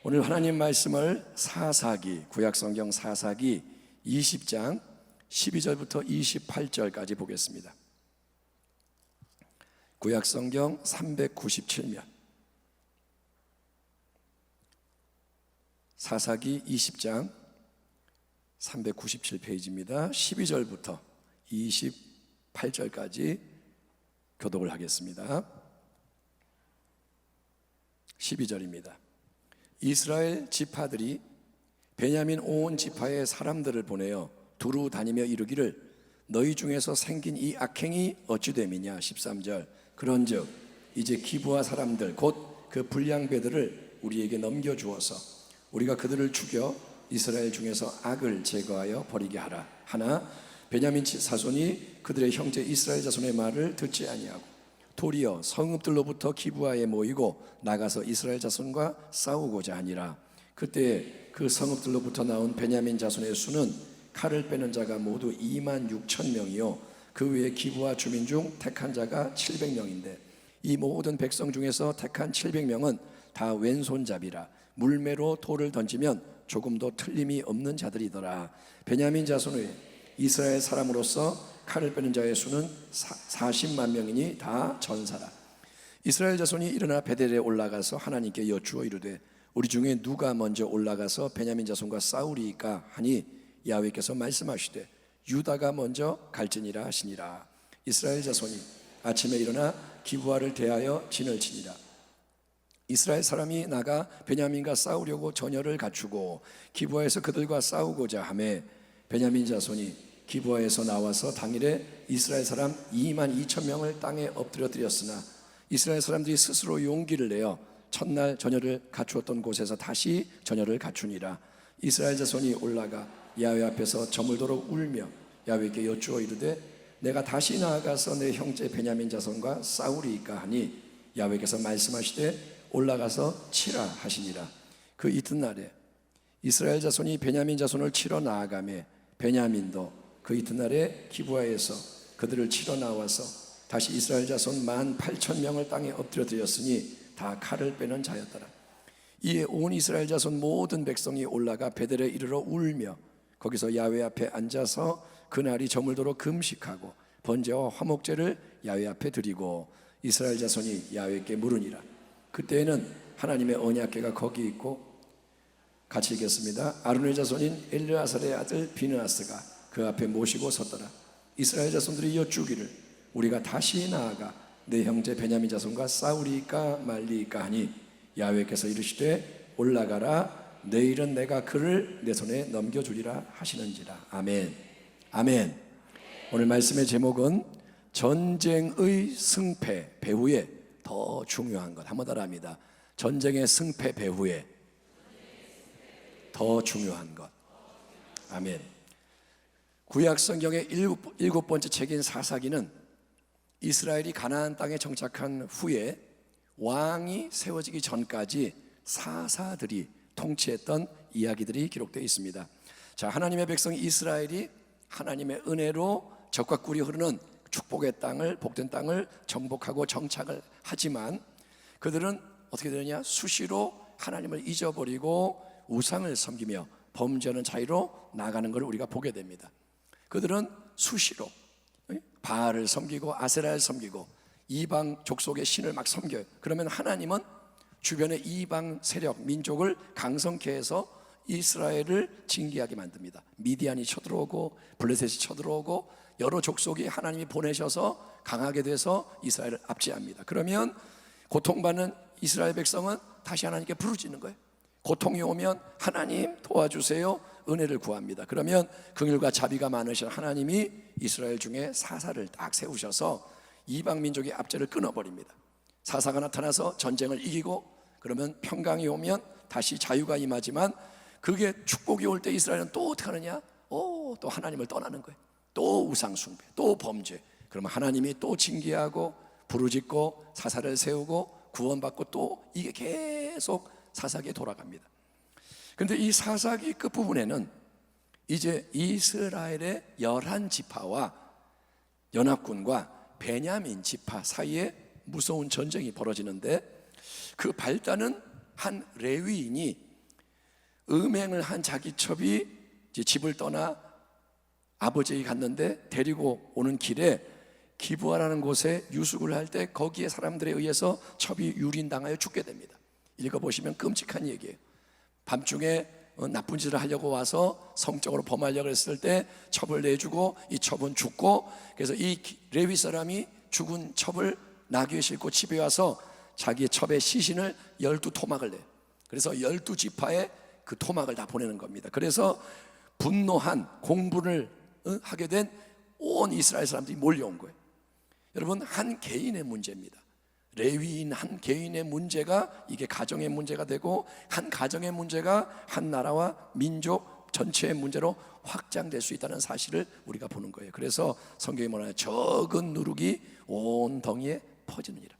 오늘 하나님 말씀을 사사기, 구약성경 사사기 20장 12절부터 28절까지 보겠습니다. 구약성경 397면 사사기 20장 397페이지입니다. 12절부터 28절까지 교독을 하겠습니다. 12절입니다. 이스라엘 지파들이 베냐민 온 지파의 사람들을 보내어 두루 다니며 이르기를 너희 중에서 생긴 이 악행이 어찌 됨이냐. 13절 그런즉 이제 기브아 사람들 곧 그 불량배들을 우리에게 넘겨주어서 우리가 그들을 죽여 이스라엘 중에서 악을 제거하여 버리게 하라. 하나 베냐민 사손이 그들의 형제 이스라엘 자손의 말을 듣지 아니하고 도리어 성읍들로부터 기브아에 모이고 나가서 이스라엘 자손과 싸우고자 하니라. 그때 그 성읍들로부터 나온 베냐민 자손의 수는 칼을 빼는 자가 모두 26,000명이요 그 외에 기브아 주민 중 택한 자가 700명인데 이 모든 백성 중에서 택한 700명은 다 왼손잡이라 물매로 돌을 던지면 조금도 틀림이 없는 자들이더라. 베냐민 자손의 이스라엘 사람으로서 칼을 빼는 자의 수는 40만 명이니 다 전사라. 이스라엘 자손이 일어나 베델에 올라가서 하나님께 여쭈어 이르되 우리 중에 누가 먼저 올라가서 베냐민 자손과 싸우리이까 하니 야훼께서 말씀하시되 유다가 먼저 갈지니라 하시니라. 이스라엘 자손이 아침에 일어나 기브아를 대하여 진을 치니라. 이스라엘 사람이 나가 베냐민과 싸우려고 전열을 갖추고 기브아에서 그들과 싸우고자 하매 베냐민 자손이 기브아에서 나와서 당일에 이스라엘 사람 22,000명을 땅에 엎드려뜨렸으나 이스라엘 사람들이 스스로 용기를 내어 첫날 전열을 갖추었던 곳에서 다시 전열을 갖추니라. 이스라엘 자손이 올라가 야훼 앞에서 저물도록 울며 야훼께 여쭈어 이르되 내가 다시 나아가서 내 형제 베냐민 자손과 싸우리이까 하니 야훼께서 말씀하시되 올라가서 치라 하시니라. 그 이튿날에 이스라엘 자손이 베냐민 자손을 치러 나아가매 베냐민도 그 이튿날에 기브아에서 그들을 치러 나와서 다시 이스라엘 자손 18,000명을 땅에 엎드려드렸으니 다 칼을 빼는 자였더라. 이에 온 이스라엘 자손 모든 백성이 올라가 베델에 이르러 울며 거기서 야훼 앞에 앉아서 그날이 저물도록 금식하고 번제와 화목제를 야훼 앞에 드리고 이스라엘 자손이 야훼께 물으니라. 그때에는 하나님의 언약궤가 거기 있고 같이 읽겠습니다. 아론의 자손인 엘르아살의 아들 비느하스가 그 앞에 모시고 섰더라. 이스라엘 자손들이 여쭈기를 우리가 다시 나아가 내 형제 베냐민 자손과 싸우리이까 말리이까 하니 야훼께서 이르시되 올라가라. 내일은 내가 그를 내 손에 넘겨주리라 하시는지라. 아멘. 아멘. 오늘 말씀의 제목은 전쟁의 승패 배후에 더 중요한 것. 한번 따라합니다. 전쟁의 승패 배후에 더 중요한 것. 아멘. 구약 성경의 일곱 번째 책인 사사기는 이스라엘이 가나안 땅에 정착한 후에 왕이 세워지기 전까지 사사들이 통치했던 이야기들이 기록되어 있습니다. 자, 하나님의 백성 이스라엘이 하나님의 은혜로 적과 꿀이 흐르는 축복의 땅을, 복된 땅을 정복하고 정착을 하지만 그들은 어떻게 되느냐? 수시로 하나님을 잊어버리고 우상을 섬기며 범죄하는 자유로 나가는 것을 우리가 보게 됩니다. 그들은 수시로 바알을 섬기고 아세라를 섬기고 이방 족속의 신을 막 섬겨요. 그러면 하나님은 주변의 이방 세력, 민족을 강성케 해서 이스라엘을 징계하게 만듭니다. 미디안이 쳐들어오고 블레셋이 쳐들어오고 여러 족속이 하나님이 보내셔서 강하게 돼서 이스라엘을 압제합니다. 그러면 고통받는 이스라엘 백성은 다시 하나님께 부르짖는 거예요. 고통이 오면 하나님 도와주세요, 은혜를 구합니다. 그러면 긍휼과 자비가 많으신 하나님이 이스라엘 중에 사사를 딱 세우셔서 이방 민족의 압제를 끊어버립니다. 사사가 나타나서 전쟁을 이기고 그러면 평강이 오면 다시 자유가 임하지만 그게 축복이 올 때 이스라엘은 또 어떻게 하느냐? 또 하나님을 떠나는 거예요. 또 우상숭배, 또 범죄. 그러면 하나님이 또 징계하고 부르짖고 사사를 세우고 구원받고 또 이게 계속 사사기에 돌아갑니다. 그런데 이 사사기 끝부분에는 이제 이스라엘의 11지파와 연합군과 베냐민 지파 사이에 무서운 전쟁이 벌어지는데 그 발단은 한 레위인이 음행을 한 자기 첩이 이제 집을 떠나 아버지에게 갔는데 데리고 오는 길에 기브아라는 곳에 유숙을 할 때 거기에 사람들에 의해서 첩이 유린당하여 죽게 됩니다. 읽어보시면 끔찍한 얘기예요. 밤중에 나쁜 짓을 하려고 와서 성적으로 범하려고 했을 때 첩을 내주고 이 첩은 죽고, 그래서 이 레위 사람이 죽은 첩을 나귀에 싣고 집에 와서 자기의 첩의 시신을 12토막을 내요. 그래서 12지파에 그 토막을 다 보내는 겁니다. 그래서 분노한 공분을 하게 된 온 이스라엘 사람들이 몰려온 거예요. 여러분, 한 개인의 문제입니다. 레위인 한 개인의 문제가 이게 가정의 문제가 되고, 한 가정의 문제가 한 나라와 민족 전체의 문제로 확장될 수 있다는 사실을 우리가 보는 거예요. 그래서 성경이 뭐냐면 적은 누룩이 온 덩이에 퍼지느니라.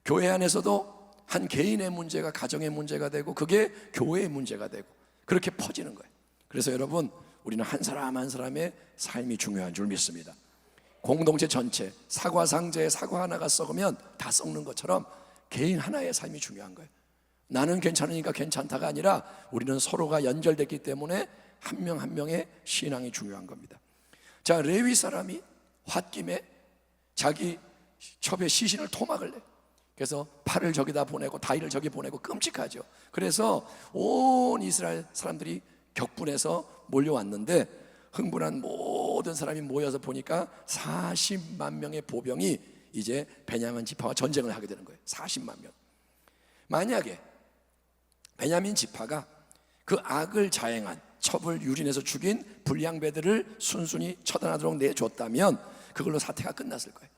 교회 안에서도 한 개인의 문제가 가정의 문제가 되고 그게 교회의 문제가 되고 그렇게 퍼지는 거예요. 그래서 여러분, 우리는 한 사람 한 사람의 삶이 중요한 줄 믿습니다. 공동체 전체, 사과 상자에 사과 하나가 썩으면 다 썩는 것처럼 개인 하나의 삶이 중요한 거예요. 나는 괜찮으니까 괜찮다가 아니라 우리는 서로가 연결됐기 때문에 한 명 한 명의 신앙이 중요한 겁니다. 자, 레위 사람이 홧김에 자기 첩의 시신을 토막을 내. 그래서 팔을 저기다 보내고 다리를 저기 보내고 끔찍하죠. 그래서 온 이스라엘 사람들이 격분해서 몰려왔는데 흥분한 모든 사람이 모여서 보니까 40만 명의 보병이 이제 베냐민 지파와 전쟁을 하게 되는 거예요. 40만 명. 만약에 베냐민 지파가 그 악을 자행한 첩을 유린해서 죽인 불량배들을 순순히 처단하도록 내줬다면 그걸로 사태가 끝났을 거예요.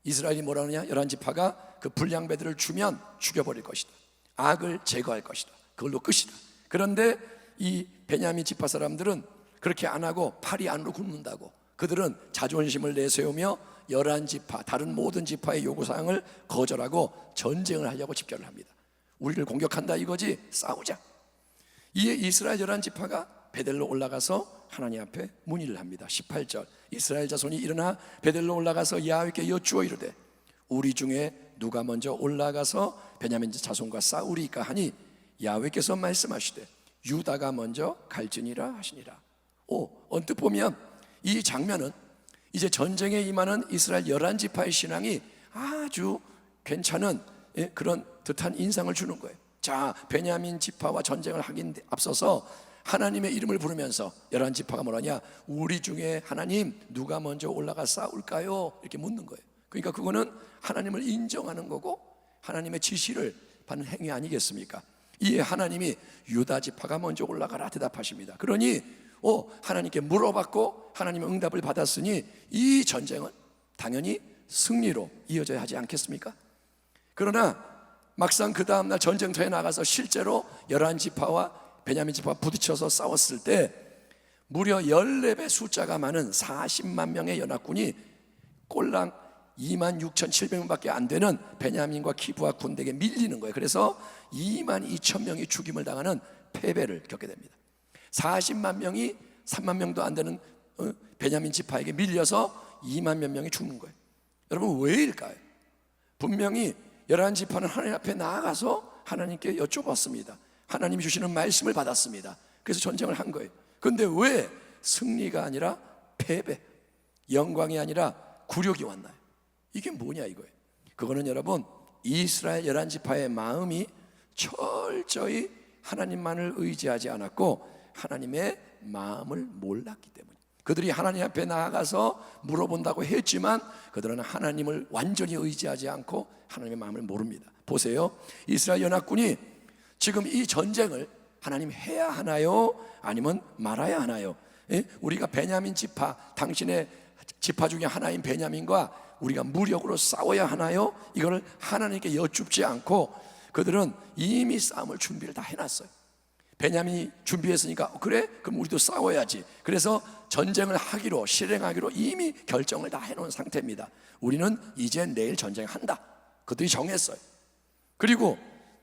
이스라엘이 뭐라 하느냐? 11지파가 그 불량배들을 주면 죽여버릴 것이다. 악을 제거할 것이다. 그걸로 끝이다. 그런데 이 베냐민 지파 사람들은 그렇게 안 하고 팔이 안으로 굽는다고, 그들은 자존심을 내세우며 11지파 다른 모든 지파의 요구사항을 거절하고 전쟁을 하려고 집결을 합니다. 우리를 공격한다 이거지, 싸우자. 이에 이스라엘 11지파가 베델로 올라가서 하나님 앞에 문의를 합니다. 18절, 이스라엘 자손이 일어나 베델로 올라가서 야훼께 여쭈어 이르되 우리 중에 누가 먼저 올라가서 베냐민 자손과 싸우리까 하니 야훼께서 말씀하시되 유다가 먼저 갈지니라 하시니라. 언뜻 보면 이 장면은 이제 전쟁에 임하는 이스라엘 11지파의 신앙이 아주 괜찮은 그런 듯한 인상을 주는 거예요. 자, 베냐민 지파와 전쟁을 하긴 앞서서 하나님의 이름을 부르면서 11지파가 뭐라냐? 우리 중에 하나님 누가 먼저 올라가 싸울까요? 이렇게 묻는 거예요. 그러니까 그거는 하나님을 인정하는 거고 하나님의 지시를 받는 행위 아니겠습니까? 이에 하나님이 유다 지파가 먼저 올라가라 대답하십니다. 그러니 하나님께 물어봤고 하나님의 응답을 받았으니 이 전쟁은 당연히 승리로 이어져야 하지 않겠습니까? 그러나 막상 그 다음날 전쟁터에 나가서 실제로 11지파와 베냐민 지파가 부딪혀서 싸웠을 때 무려 14배 숫자가 많은 40만 명의 연합군이 꼴랑 26,700명밖에 안 되는 베냐민과 기브아 군대에게 밀리는 거예요. 그래서 22,000명이 죽임을 당하는 패배를 겪게 됩니다. 40만 명이 3만 명도 안 되는 베냐민 지파에게 밀려서 2만 몇 명이 죽는 거예요. 여러분, 왜일까요? 분명히 11지파는 하나님 앞에 나아가서 하나님께 여쭤봤습니다. 하나님이 주시는 말씀을 받았습니다. 그래서 전쟁을 한 거예요. 그런데 왜 승리가 아니라 패배, 영광이 아니라 굴욕이 왔나요? 이게 뭐냐 이거예요. 그거는 여러분, 이스라엘 11지파의 마음이 철저히 하나님만을 의지하지 않았고 하나님의 마음을 몰랐기 때문에, 그들이 하나님 앞에 나아가서 물어본다고 했지만 그들은 하나님을 완전히 의지하지 않고 하나님의 마음을 모릅니다. 보세요, 이스라엘 연합군이 지금 이 전쟁을 하나님 해야 하나요? 아니면 말아야 하나요? 우리가 베냐민 지파, 당신의 지파 중에 하나인 베냐민과 우리가 무력으로 싸워야 하나요? 이거를 하나님께 여쭙지 않고 그들은 이미 싸움을 준비를 다 해놨어요. 베냐민이 준비했으니까 그래? 그럼 우리도 싸워야지. 그래서 전쟁을 하기로, 실행하기로 이미 결정을 다 해놓은 상태입니다. 우리는 이제 내일 전쟁한다. 그들이 정했어요. 그리고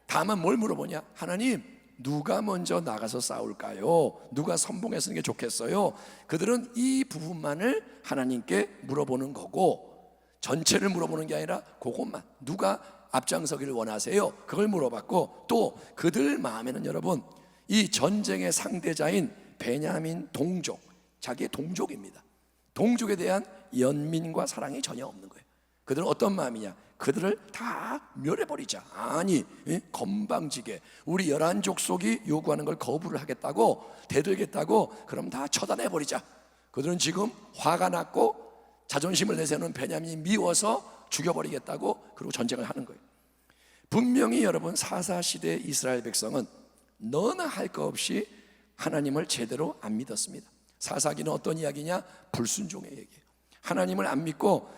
다만 뭘 물어보냐? 하나님, 누가 먼저 나가서 싸울까요? 누가 선봉에 서는 게 좋겠어요? 그들은 이 부분만을 하나님께 물어보는 거고 전체를 물어보는 게 아니라 그것만, 누가 앞장서기를 원하세요? 그걸 물어봤고, 또 그들 마음에는 여러분, 이 전쟁의 상대자인 베냐민 동족, 자기의 동족입니다. 동족에 대한 연민과 사랑이 전혀 없는 거예요. 그들은 어떤 마음이냐? 그들을 다 멸해버리자. 아니, 건방지게 우리 11족속이 요구하는 걸 거부를 하겠다고, 대들겠다고, 그럼 다 처단해버리자. 그들은 지금 화가 났고 자존심을 내세우는 베냐민이 미워서 죽여버리겠다고, 그리고 전쟁을 하는 거예요. 분명히 여러분, 사사시대 이스라엘 백성은 너나 할 거 없이 하나님을 제대로 안 믿었습니다. 사사기는 어떤 이야기냐? 불순종의 얘기예요. 하나님을 안 믿고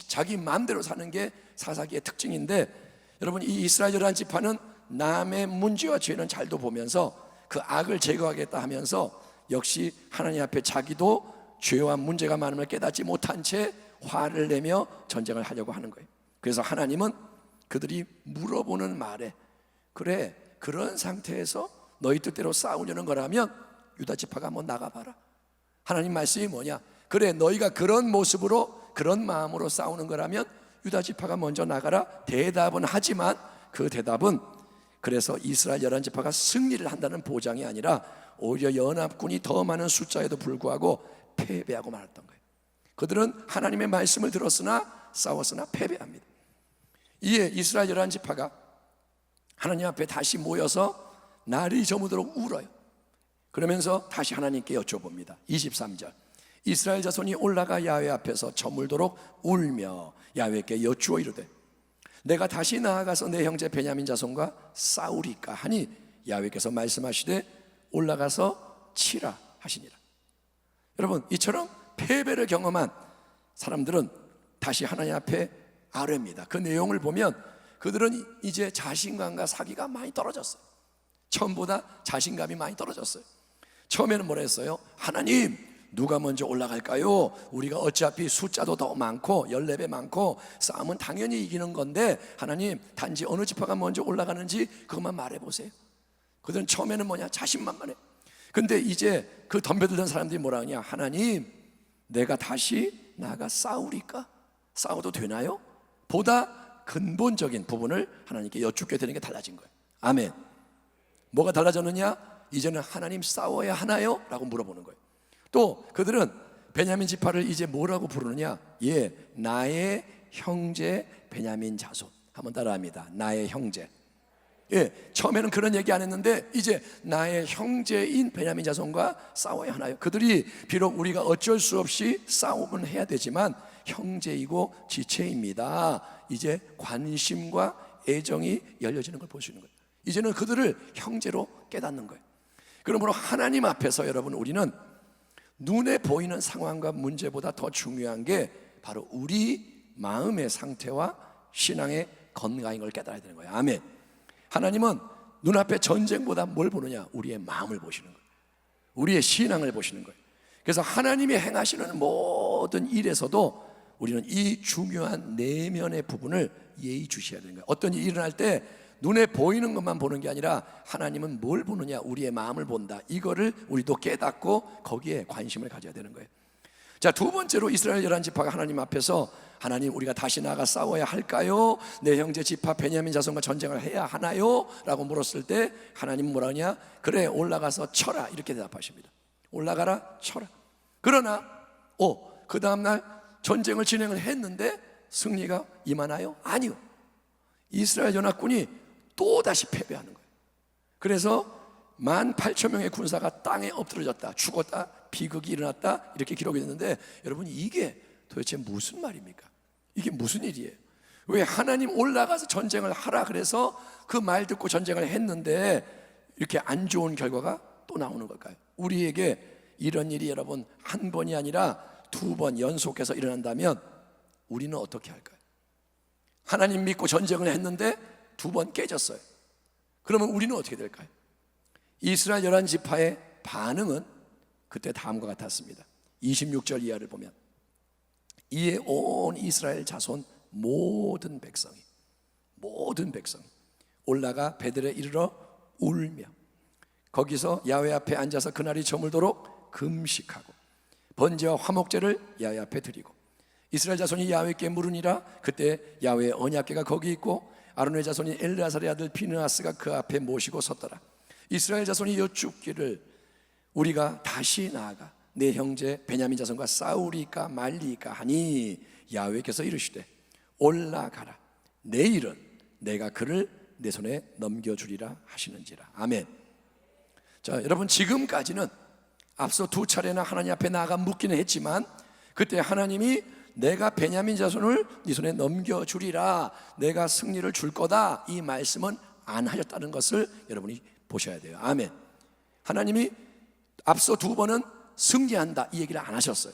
자기 마음대로 사는 게 사사기의 특징인데, 여러분, 이 이스라엘 11지파는 남의 문제와 죄는 잘도 보면서 그 악을 제거하겠다 하면서 역시 하나님 앞에 자기도 죄와 문제가 많음을 깨닫지 못한 채 화를 내며 전쟁을 하려고 하는 거예요. 그래서 하나님은 그들이 물어보는 말에, 그래, 그런 상태에서 너희 뜻대로 싸우려는 거라면 유다 지파가 한번 나가봐라. 하나님 말씀이 뭐냐? 그래, 너희가 그런 모습으로, 그런 마음으로 싸우는 거라면 유다 지파가 먼저 나가라. 대답은 하지만 그 대답은, 그래서 이스라엘 11지파가 승리를 한다는 보장이 아니라 오히려 연합군이 더 많은 숫자에도 불구하고 패배하고 말았던 거예요. 그들은 하나님의 말씀을 들었으나 싸웠으나 패배합니다. 이에 이스라엘 11지파가 하나님 앞에 다시 모여서 날이 저무도록 울어요. 그러면서 다시 하나님께 여쭤봅니다. 23절, 이스라엘 자손이 올라가 야훼 앞에서 저물도록 울며 야훼께 여쭈어 이르되, 내가 다시 나아가서 내 형제 베냐민 자손과 싸우리까 하니 야훼께서 말씀하시되 올라가서 치라 하시니라. 여러분, 이처럼 패배를 경험한 사람들은 다시 하나님 앞에 아뢰입니다. 그 내용을 보면 그들은 이제 자신감과 사기가 많이 떨어졌어요. 처음보다 자신감이 많이 떨어졌어요. 처음에는 뭐라 했어요? 하나님, 누가 먼저 올라갈까요? 우리가 어차피 숫자도 더 많고 14배 많고 싸움은 당연히 이기는 건데, 하나님, 단지 어느 지파가 먼저 올라가는지 그것만 말해보세요. 그들은 처음에는 뭐냐? 자신만만해. 근데 이제 그 덤벼들던 사람들이 뭐라 하냐? 하나님, 내가 다시 나가 싸우리까? 싸워도 되나요? 보다 근본적인 부분을 하나님께 여쭙게 되는 게 달라진 거예요. 아멘. 뭐가 달라졌느냐? 이제는 하나님 싸워야 하나요? 라고 물어보는 거예요. 또 그들은 베냐민 지파를 이제 뭐라고 부르느냐? 예, 나의 형제 베냐민 자손. 한번 따라합니다. 나의 형제. 예, 처음에는 그런 얘기 안 했는데 이제 나의 형제인 베냐민 자손과 싸워야 하나요? 그들이 비록 우리가 어쩔 수 없이 싸움은 해야 되지만 형제이고 지체입니다. 이제 관심과 애정이 열려지는 걸 볼 수 있는 거예요. 이제는 그들을 형제로 깨닫는 거예요. 그러므로 하나님 앞에서 여러분, 우리는 눈에 보이는 상황과 문제보다 더 중요한 게 바로 우리 마음의 상태와 신앙의 건강인 걸 깨달아야 되는 거예요. 아멘. 하나님은 눈앞에 전쟁보다 뭘 보느냐? 우리의 마음을 보시는 거예요. 우리의 신앙을 보시는 거예요. 그래서 하나님이 행하시는 모든 일에서도 우리는 이 중요한 내면의 부분을 예의주시해야 되는 거예요. 어떤 일이 일어날 때 눈에 보이는 것만 보는 게 아니라 하나님은 뭘 보느냐? 우리의 마음을 본다. 이거를 우리도 깨닫고 거기에 관심을 가져야 되는 거예요. 자, 두 번째로 이스라엘 11지파가 하나님 앞에서, 하나님, 우리가 다시 나가 싸워야 할까요? 내 형제 지파 베냐민 자손과 전쟁을 해야 하나요? 라고 물었을 때 하나님 뭐라 하냐? 그래, 올라가서 쳐라. 이렇게 대답하십니다. 올라가라, 쳐라. 그러나 그 다음날 전쟁을 진행을 했는데 승리가 임하나요? 아니요. 이스라엘 연합군이 또다시 패배하는 거예요. 그래서 18,000명의 군사가 땅에 엎드러졌다, 죽었다, 비극이 일어났다, 이렇게 기록이 됐는데, 여러분, 이게 도대체 무슨 말입니까? 이게 무슨 일이에요? 왜 하나님 올라가서 전쟁을 하라 그래서 그 말 듣고 전쟁을 했는데 이렇게 안 좋은 결과가 또 나오는 걸까요? 우리에게 이런 일이 여러분 한 번이 아니라 2번 연속해서 일어난다면 우리는 어떻게 할까요? 하나님 믿고 전쟁을 했는데 2번 깨졌어요. 그러면 우리는 어떻게 될까요? 이스라엘 11지파의 반응은 그때 다음과 같았습니다. 26절 이하를 보면, 이에 온 이스라엘 자손 모든 백성이 올라가 베들에 이르러 울며 거기서 야훼 앞에 앉아서 그날이 저물도록 금식하고 번제와 화목제를 야훼 앞에 드리고, 이스라엘 자손이 야훼께 물으니라. 그때 야훼의 언약궤가 거기 있고 아론의 자손인 엘르아살의 아들 비느하스가 그 앞에 모시고 섰더라. 이스라엘 자손이 여쭙기를 우리가 다시 나아가 내 형제 베냐민 자손과 싸우리까 말리까 하니 야훼께서 이르시되 올라가라. 내일은 내가 그를 내 손에 넘겨주리라 하시는지라. 아멘. 자, 여러분, 지금까지는 앞서 두 차례나 하나님 앞에 나아가 묻기는 했지만 그때 하나님이 내가 베냐민 자손을 네 손에 넘겨주리라, 내가 승리를 줄 거다, 이 말씀은 안 하셨다는 것을 여러분이 보셔야 돼요. 아멘. 하나님이 앞서 두 번은 승리한다 이 얘기를 안 하셨어요.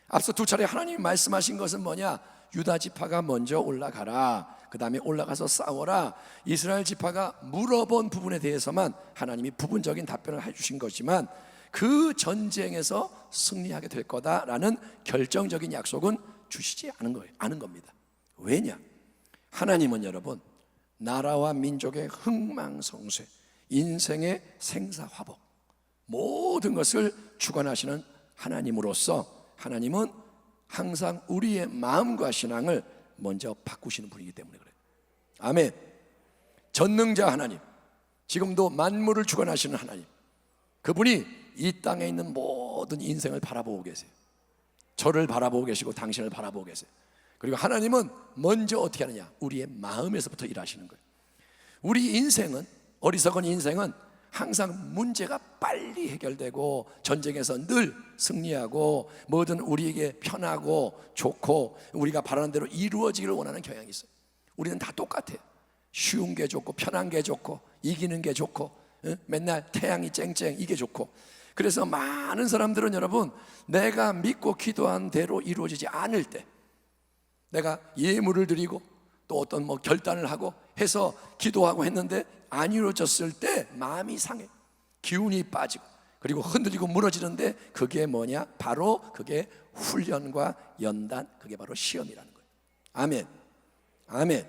앞서 두 차례 하나님이 말씀하신 것은 뭐냐? 유다 지파가 먼저 올라가라, 그 다음에 올라가서 싸워라. 이스라엘 지파가 물어본 부분에 대해서만 하나님이 부분적인 답변을 해주신 것이지만 그 전쟁에서 승리하게 될 거다라는 결정적인 약속은 주시지 않은 거예요. 않은 겁니다. 왜냐? 하나님은 여러분, 나라와 민족의 흥망성쇠, 인생의 생사화복, 모든 것을 주관하시는 하나님으로서 하나님은 항상 우리의 마음과 신앙을 먼저 바꾸시는 분이기 때문에 그래요. 아멘. 전능자 하나님, 지금도 만물을 주관하시는 하나님, 그분이 이 땅에 있는 모든 인생을 바라보고 계세요. 저를 바라보고 계시고 당신을 바라보고 계세요. 그리고 하나님은 먼저 어떻게 하느냐? 우리의 마음에서부터 일하시는 거예요. 우리 인생은, 어리석은 인생은 항상 문제가 빨리 해결되고 전쟁에서 늘 승리하고 뭐든 우리에게 편하고 좋고 우리가 바라는 대로 이루어지기를 원하는 경향이 있어요. 우리는 다 똑같아요. 쉬운 게 좋고 편한 게 좋고 이기는 게 좋고 맨날 태양이 쨍쨍 이게 좋고. 그래서 많은 사람들은 여러분, 내가 믿고 기도한 대로 이루어지지 않을 때, 내가 예물을 드리고 또 어떤 결단을 하고 해서 기도하고 했는데 안 이루어졌을 때 마음이 상해, 기운이 빠지고 그리고 흔들리고 무너지는데 그게 뭐냐? 바로 그게 훈련과 연단, 그게 바로 시험이라는 거예요. 아멘. 아멘.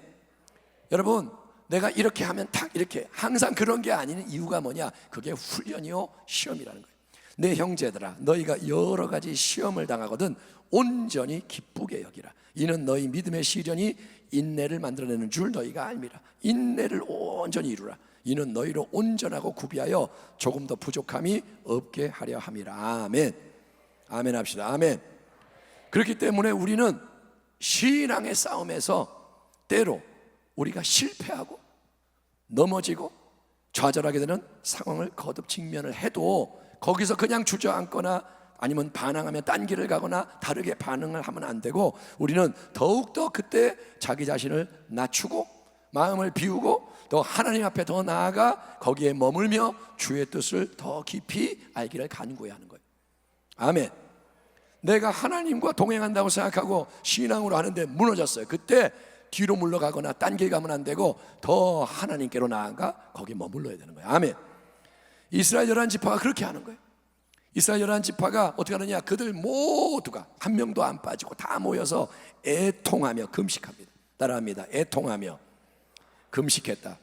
여러분, 내가 이렇게 하면 탁 이렇게 항상 그런 게 아닌 이유가 뭐냐? 그게 훈련이요 시험이라는 거예요. 내 형제들아, 너희가 여러 가지 시험을 당하거든 온전히 기쁘게 여기라. 이는 너희 믿음의 시련이 인내를 만들어내는 줄 너희가 알미라. 인내를 온전히 이루라. 이는 너희로 온전하고 구비하여 조금 더 부족함이 없게 하려 함이라. 아멘. 아멘 합시다. 아멘. 그렇기 때문에 우리는 신앙의 싸움에서 때로 우리가 실패하고 넘어지고 좌절하게 되는 상황을 거듭 직면을 해도 거기서 그냥 주저앉거나 아니면 반항하며 딴 길을 가거나 다르게 반응을 하면 안 되고, 우리는 더욱더 그때 자기 자신을 낮추고 마음을 비우고 또 하나님 앞에 더 나아가 거기에 머물며 주의 뜻을 더 깊이 알기를 간구해야 하는 거예요. 아멘. 내가 하나님과 동행한다고 생각하고 신앙으로 하는데 무너졌어요. 그때 뒤로 물러가거나 딴 길 가면 안 되고 더 하나님께로 나아가 거기에 머물러야 되는 거예요. 아멘. 이스라엘 11지파가 그렇게 하는 거예요. 이스라엘 11지파가 어떻게 하느냐? 그들 모두가 한 명도 안 빠지고 다 모여서 애통하며 금식합니다. 따라합니다. 애통하며 금식했다.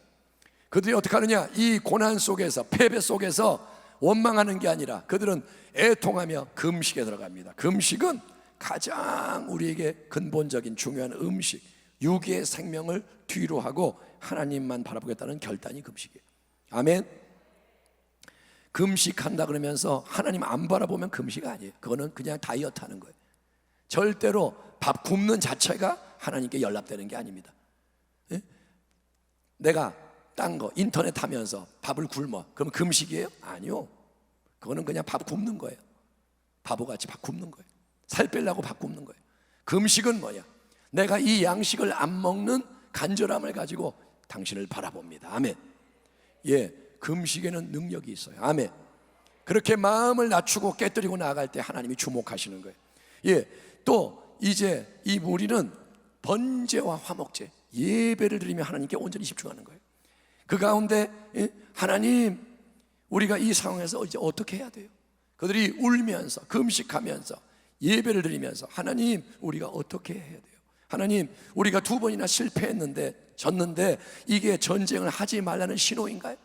그들이 어떻게 하느냐? 이 고난 속에서, 패배 속에서 원망하는 게 아니라 그들은 애통하며 금식에 들어갑니다. 금식은 가장 우리에게 근본적인 중요한 음식, 육의 생명을 뒤로 하고 하나님만 바라보겠다는 결단이 금식이에요. 아멘. 금식한다 그러면서 하나님 안 바라보면 금식 아니에요. 그거는 그냥 다이어트 하는 거예요. 절대로 밥 굶는 자체가 하나님께 연락되는 게 아닙니다. 예? 내가 딴 거 인터넷 하면서 밥을 굶어, 그럼 금식이에요? 아니요. 그거는 그냥 밥 굶는 거예요. 바보같이 밥 굶는 거예요. 살 빼려고 밥 굶는 거예요. 금식은 뭐야? 내가 이 양식을 안 먹는 간절함을 가지고 당신을 바라봅니다. 아멘. 예, 금식에는 능력이 있어요. 아멘. 그렇게 마음을 낮추고 깨뜨리고 나아갈 때 하나님이 주목하시는 거예요. 예, 또 이제 이 무리는 번제와 화목제, 예배를 드리며 하나님께 온전히 집중하는 거예요. 그 가운데 하나님, 우리가 이 상황에서 이제 어떻게 해야 돼요? 그들이 울면서 금식하면서 예배를 드리면서 하나님, 우리가 어떻게 해야 돼요? 하나님, 우리가 2번이나 실패했는데 졌는데 이게 전쟁을 하지 말라는 신호인가요?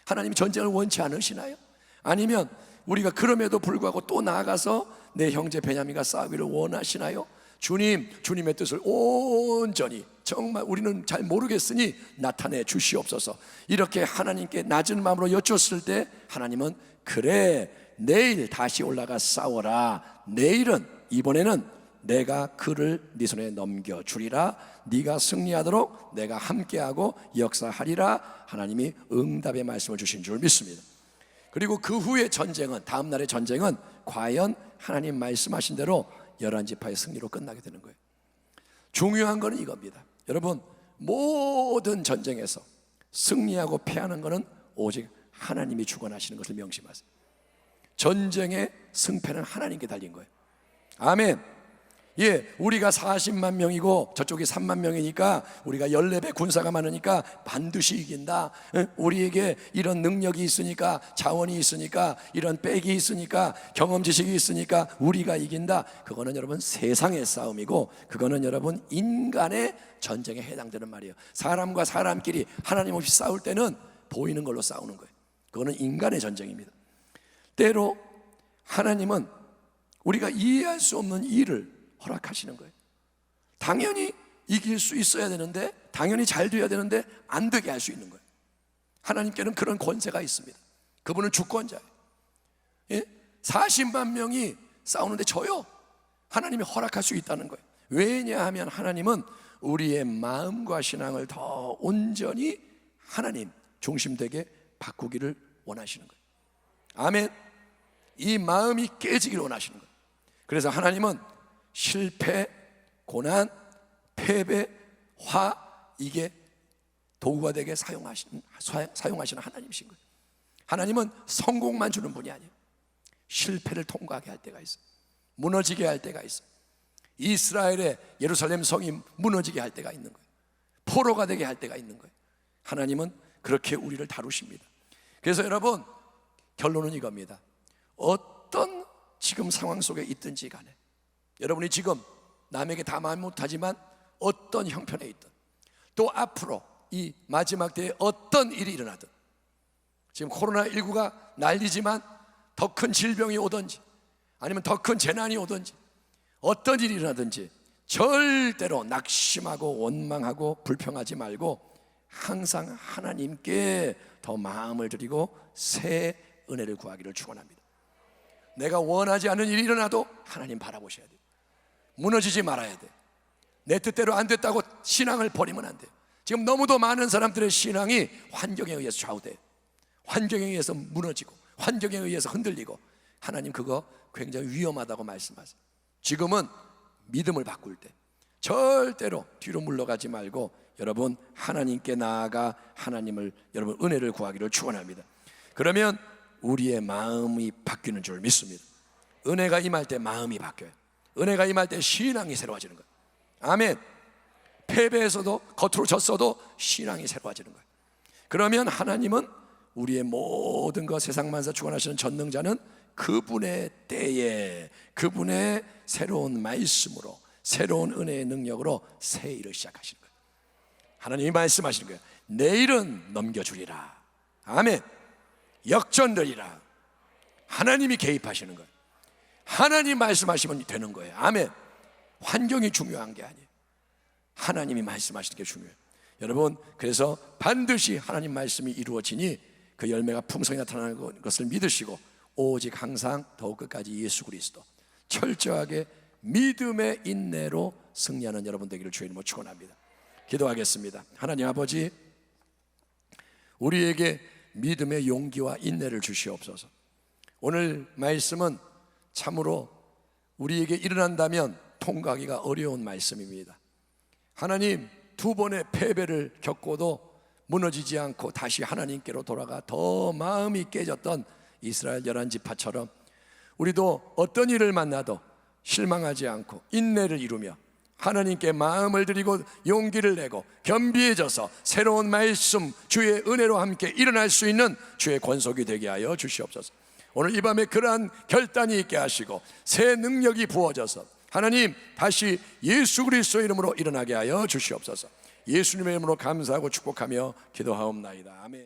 하나님이 전쟁을 원치 않으시나요? 아니면 우리가 그럼에도 불구하고 또 나아가서 내 형제 베냐민과 싸우기를 원하시나요? 주님, 주님의 뜻을 온전히 정말 우리는 잘 모르겠으니 나타내 주시옵소서. 이렇게 하나님께 낮은 마음으로 여쭈었을 때 하나님은 그래, 내일 다시 올라가 싸워라. 내일은, 이번에는 내가 그를 네 손에 넘겨주리라. 네가 승리하도록 내가 함께하고 역사하리라. 하나님이 응답의 말씀을 주신 줄 믿습니다. 그리고 그 후의 전쟁은, 다음 날의 전쟁은 과연 하나님 말씀하신 대로 11지파의 승리로 끝나게 되는 거예요. 중요한 것은 이겁니다. 여러분, 모든 전쟁에서 승리하고 패하는 것은 오직 하나님이 주관하시는 것을 명심하세요. 전쟁의 승패는 하나님께 달린 거예요. 아멘. 예, 우리가 40만 명이고 저쪽이 3만 명이니까, 우리가 14배 군사가 많으니까 반드시 이긴다. 우리에게 이런 능력이 있으니까, 자원이 있으니까, 이런 백이 있으니까, 경험 지식이 있으니까 우리가 이긴다. 그거는 여러분 세상의 싸움이고, 그거는 여러분 인간의 전쟁에 해당되는 말이에요. 사람과 사람끼리 하나님 없이 싸울 때는 보이는 걸로 싸우는 거예요. 그거는 인간의 전쟁입니다. 때로 하나님은 우리가 이해할 수 없는 일을 허락하시는 거예요. 당연히 이길 수 있어야 되는데, 당연히 잘 돼야 되는데 안 되게 할 수 있는 거예요. 하나님께는 그런 권세가 있습니다. 그분은 주권자예요. 예? 40만 명이 싸우는데 져요. 하나님이 허락할 수 있다는 거예요. 왜냐하면 하나님은 우리의 마음과 신앙을 더 온전히 하나님 중심되게 바꾸기를 원하시는 거예요. 아멘. 이 마음이 깨지기를 원하시는 거예요. 그래서 하나님은 실패, 고난, 패배, 화, 이게 도구가 되게 사용하시는 하나님이신 거예요. 하나님은 성공만 주는 분이 아니에요. 실패를 통과하게 할 때가 있어요. 무너지게 할 때가 있어요. 이스라엘의 예루살렘 성이 무너지게 할 때가 있는 거예요. 포로가 되게 할 때가 있는 거예요. 하나님은 그렇게 우리를 다루십니다. 그래서 여러분, 결론은 이겁니다. 어떤 지금 상황 속에 있든지 간에, 여러분이 지금 남에게 다 말 못하지만 어떤 형편에 있든, 또 앞으로 이 마지막 때에 어떤 일이 일어나든, 지금 코로나19가 난리지만 더 큰 질병이 오든지 아니면 더 큰 재난이 오든지 어떤 일이 일어나든지 절대로 낙심하고 원망하고 불평하지 말고 항상 하나님께 더 마음을 드리고 새 은혜를 구하기를 축원합니다. 내가 원하지 않는 일이 일어나도 하나님 바라보셔야 돼요. 무너지지 말아야 돼. 내 뜻대로 안 됐다고 신앙을 버리면 안 돼요. 지금 너무도 많은 사람들의 신앙이 환경에 의해서 좌우돼요. 환경에 의해서 무너지고, 환경에 의해서 흔들리고, 하나님 그거 굉장히 위험하다고 말씀하세요. 지금은 믿음을 바꿀 때 절대로 뒤로 물러가지 말고 여러분 하나님께 나아가 하나님을, 여러분 은혜를 구하기를 축원합니다. 그러면 우리의 마음이 바뀌는 줄 믿습니다. 은혜가 임할 때 마음이 바뀌어요. 은혜가 임할 때 신앙이 새로워지는 거예요. 아멘. 패배에서도, 겉으로 졌어도 신앙이 새로워지는 거예요. 그러면 하나님은 우리의 모든 것, 세상 만사 주관하시는 전능자는 그분의 때에, 그분의 새로운 말씀으로, 새로운 은혜의 능력으로 새 일을 시작하시는 거예요. 하나님이 말씀하시는 거예요. 내일은 넘겨주리라. 아멘. 역전되리라. 하나님이 개입하시는 거예요. 하나님 말씀하시면 되는 거예요. 아멘. 환경이 중요한 게 아니에요. 하나님이 말씀하시는 게 중요해요. 여러분, 그래서 반드시 하나님 말씀이 이루어지니 그 열매가 풍성히 나타나는 것을 믿으시고 오직 항상 더욱 끝까지 예수 그리스도 철저하게 믿음의 인내로 승리하는 여러분 되기를 주의 이름으로 축원합니다. 기도하겠습니다. 하나님 아버지, 우리에게 믿음의 용기와 인내를 주시옵소서. 오늘 말씀은 참으로 우리에게 일어난다면 통과하기가 어려운 말씀입니다. 하나님, 두 번의 패배를 겪고도 무너지지 않고 다시 하나님께로 돌아가 더 마음이 깨졌던 이스라엘 11지파처럼 우리도 어떤 일을 만나도 실망하지 않고 인내를 이루며 하나님께 마음을 드리고 용기를 내고 겸비해져서 새로운 말씀, 주의 은혜로 함께 일어날 수 있는 주의 권속이 되게 하여 주시옵소서. 오늘 이 밤에 그러한 결단이 있게 하시고 새 능력이 부어져서 하나님 다시 예수 그리스도의 이름으로 일어나게 하여 주시옵소서. 예수님의 이름으로 감사하고 축복하며 기도하옵나이다. 아멘.